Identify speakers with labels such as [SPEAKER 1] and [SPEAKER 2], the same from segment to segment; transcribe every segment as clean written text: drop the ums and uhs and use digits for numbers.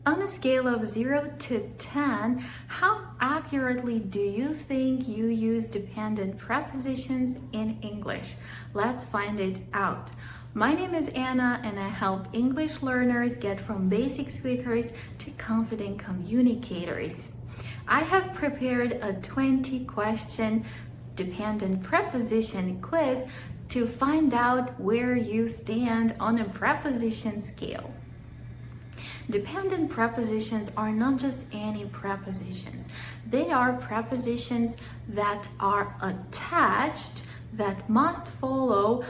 [SPEAKER 1] On a scale of 0 to 10, how accurately do you think you use dependent prepositions in English? Let's find it out. My name is Anna and I help English learners get from basic speakers to confident communicators. I have prepared a 20-question dependent preposition quiz to find out where you stand on a preposition scale. Dependent prepositions are not just any prepositions. They are prepositions that are attached, that must follow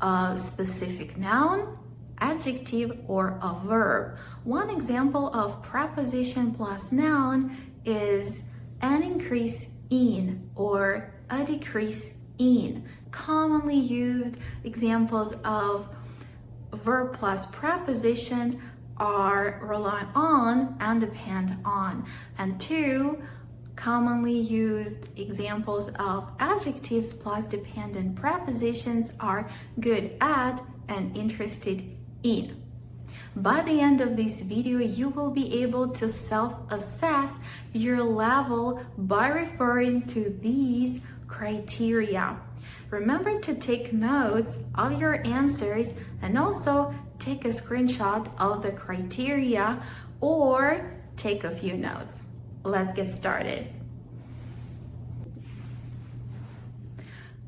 [SPEAKER 1] a specific noun, adjective, or a verb. One example of preposition plus noun is an increase in or a decrease in. Commonly used examples of verb plus preposition are rely on and depend on. And two commonly used examples of adjectives plus dependent prepositions are good at and interested in. By the end of this video, you will be able to self-assess your level by referring to these criteria. Remember to take notes of your answers and also take a screenshot of the criteria or take a few notes. Let's get started.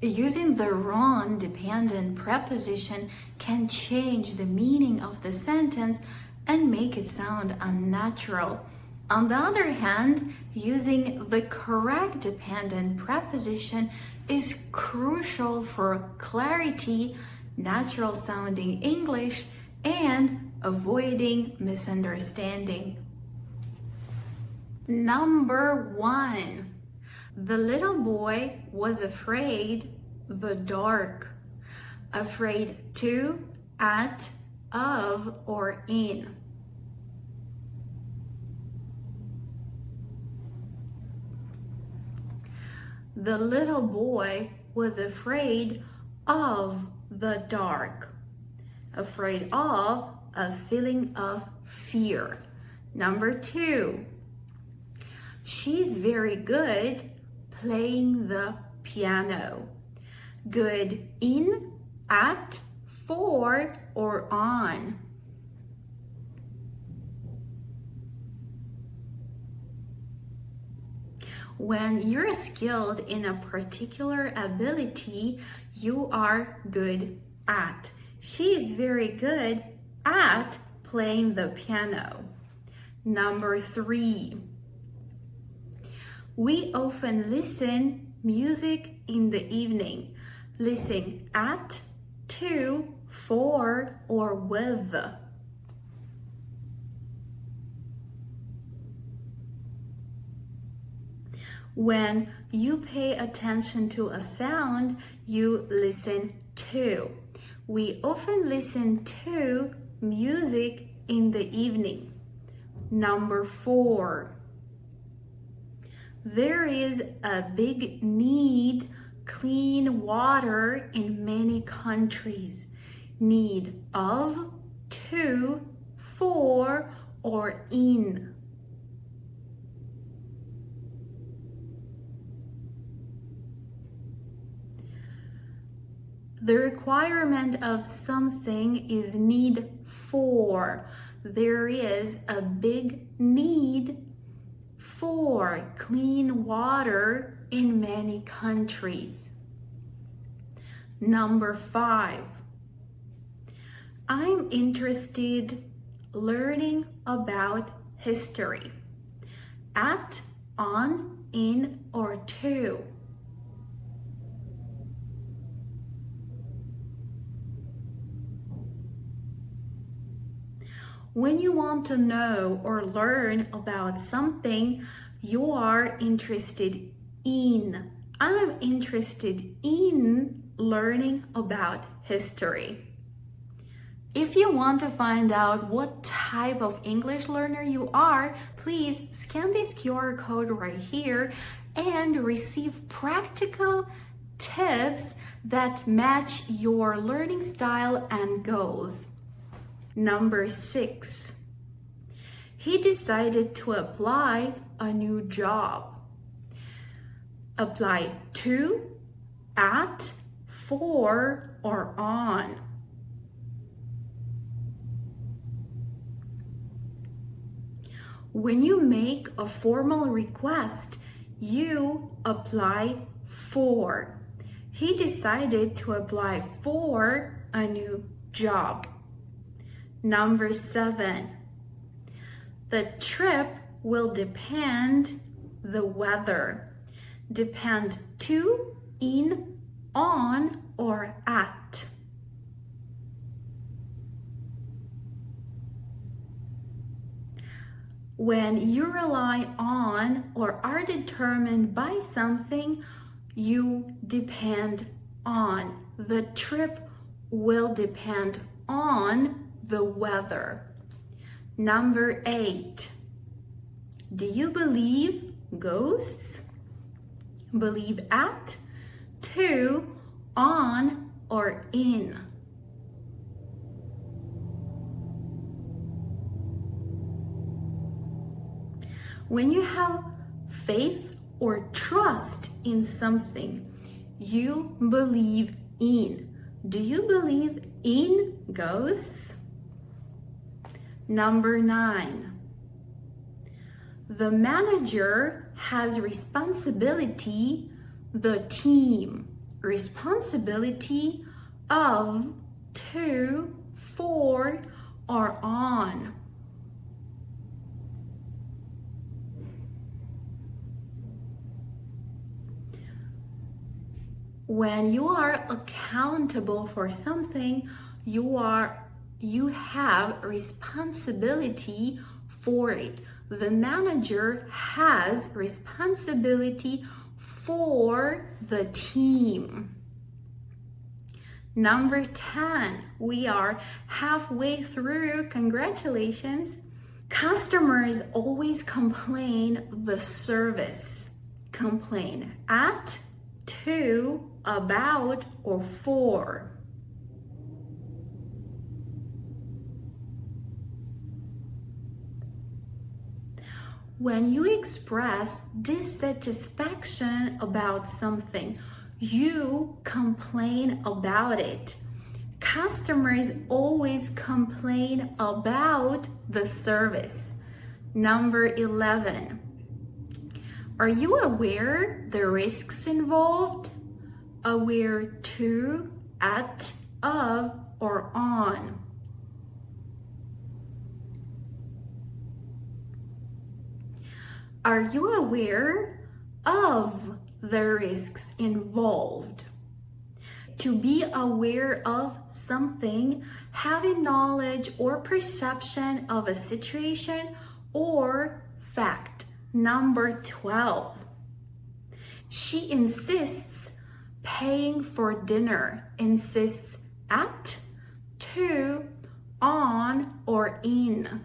[SPEAKER 1] Using the wrong dependent preposition can change the meaning of the sentence and make it sound unnatural. On the other hand, using the correct dependent preposition is crucial for clarity, natural sounding English, and avoiding misunderstanding. Number 1. The little boy was afraid the dark. Afraid to, at, of, or in. The little boy was afraid of the dark. Afraid of, a feeling of fear. Number 2. She's very good playing the piano. Good in, at, for, or on. When you're skilled in a particular ability, you are good at. She is very good at playing the piano. Number 3. We often listen music in the evening. Listen at, to, for, or with. When you pay attention to a sound, you listen to. We often listen to music in the evening. Number 4. There is a big need clean water in many countries. Need of, to, for, or in. The requirement of something is need for. There is a big need for clean water in many countries. Number 5. I'm interested learning about history. At, on, in, or to. When you want to know or learn about something, you are interested in. I'm interested in learning about history. If you want to find out what type of English learner you are, please scan this QR code right here and receive practical tips that match your learning style and goals. Number 6. He decided to apply a new job. Apply to, at, for, or on. When you make a formal request, you apply for. He decided to apply for a new job. Number 7. The trip will depend the weather. Depend to, in, on, or at. When you rely on or are determined by something, you depend on. The trip will depend on the weather. Number 8. Do you believe ghosts? Believe at, to, on, or in. When you have faith or trust in something, you believe in. Do you believe in ghosts? Number 9. The manager has responsibility, the team, responsibility of, to, for, or on. When you are accountable for something, you have responsibility for it. The manager has responsibility for the team. Number 10, we are halfway through. Congratulations. Customers always complain the service. Complain at, to, about, or for. When you express dissatisfaction about something, you complain about it. Customers always complain about the service. Number 11. Are you aware the risks involved? Aware to, at, of, or on. Are you aware of the risks involved? To be aware of something, having knowledge or perception of a situation or fact. Number 12. She insists paying for dinner. Insists at, to, on, or in.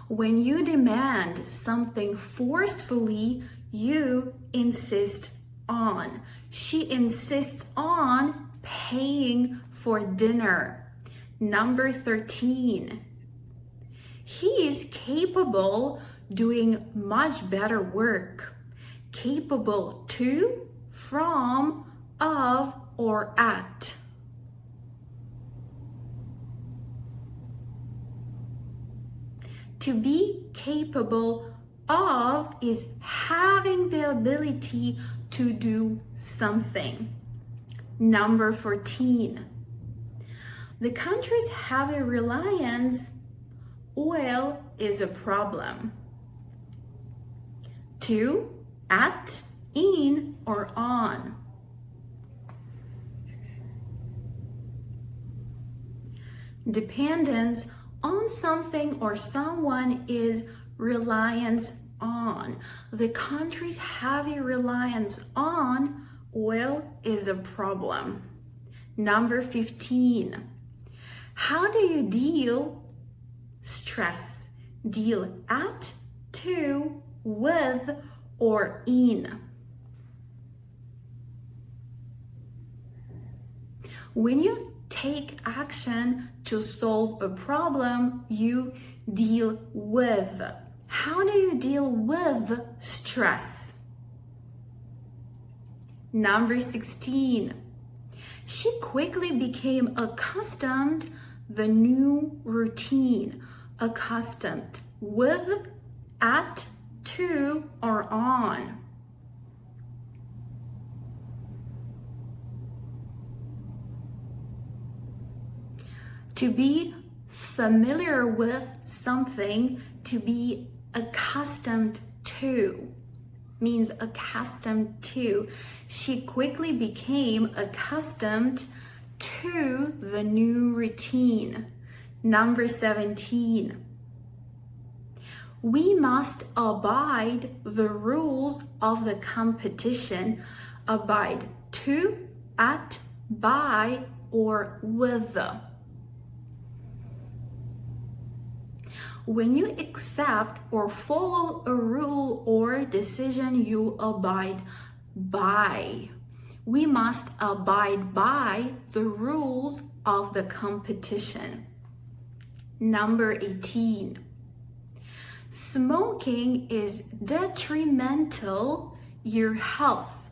[SPEAKER 1] When you demand something forcefully, you insist on. She insists on paying for dinner. Number 13. He is capable doing much better work. Capable to, from, of, or at. To be capable of is having the ability to do something. Number 14. The country's heavy reliance oil is a problem. To, at, in, or on. Dependence on something or someone is reliance on. The country's heavy reliance on oil is a problem. Number 15. How do you deal stress? Deal at, to, with, or in. When you take action to solve a problem you deal with. How do you deal with stress? Number 16. She quickly became accustomed the new routine. Accustomed with, at, to, or on. To be familiar with something, to be accustomed to, means accustomed to. She quickly became accustomed to the new routine. Number 17. We must abide the rules of the competition. Abide to, at, by, or with. When you accept or follow a rule or decision, you abide by. We must abide by the rules of the competition. Number 18. Smoking is detrimental your health.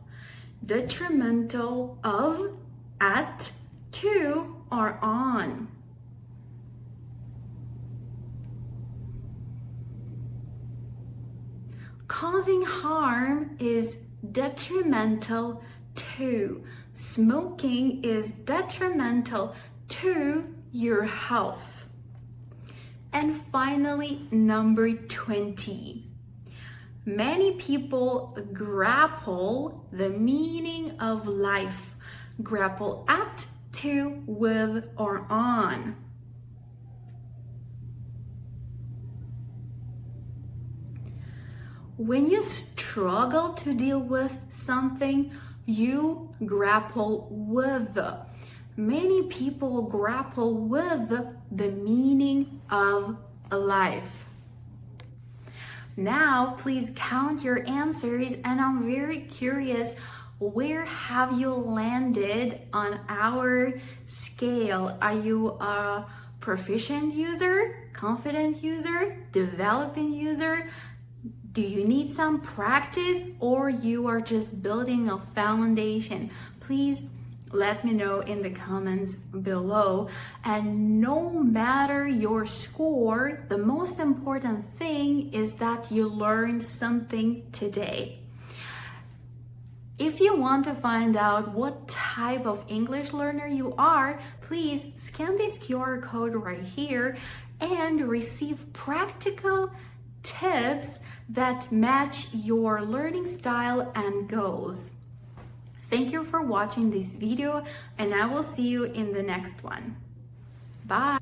[SPEAKER 1] Detrimental of, at, to, or on. Causing harm is detrimental to. Smoking is detrimental to your health. And finally, number 20. Many people grapple the meaning of life. Grapple at, to, with, or on. When you struggle to deal with something, you grapple with. Many people grapple with the meaning of life. Now, please count your answers, and I'm very curious, where have you landed on our scale? Are you a proficient user, confident user, developing user? Do you need some practice, or you are just building a foundation? Please let me know in the comments below. And no matter your score, the most important thing is that you learned something today. If you want to find out what type of English learner you are, please scan this QR code right here and receive practical tips that match your learning style and goals. Thank you for watching this video, and I will see you in the next one. Bye.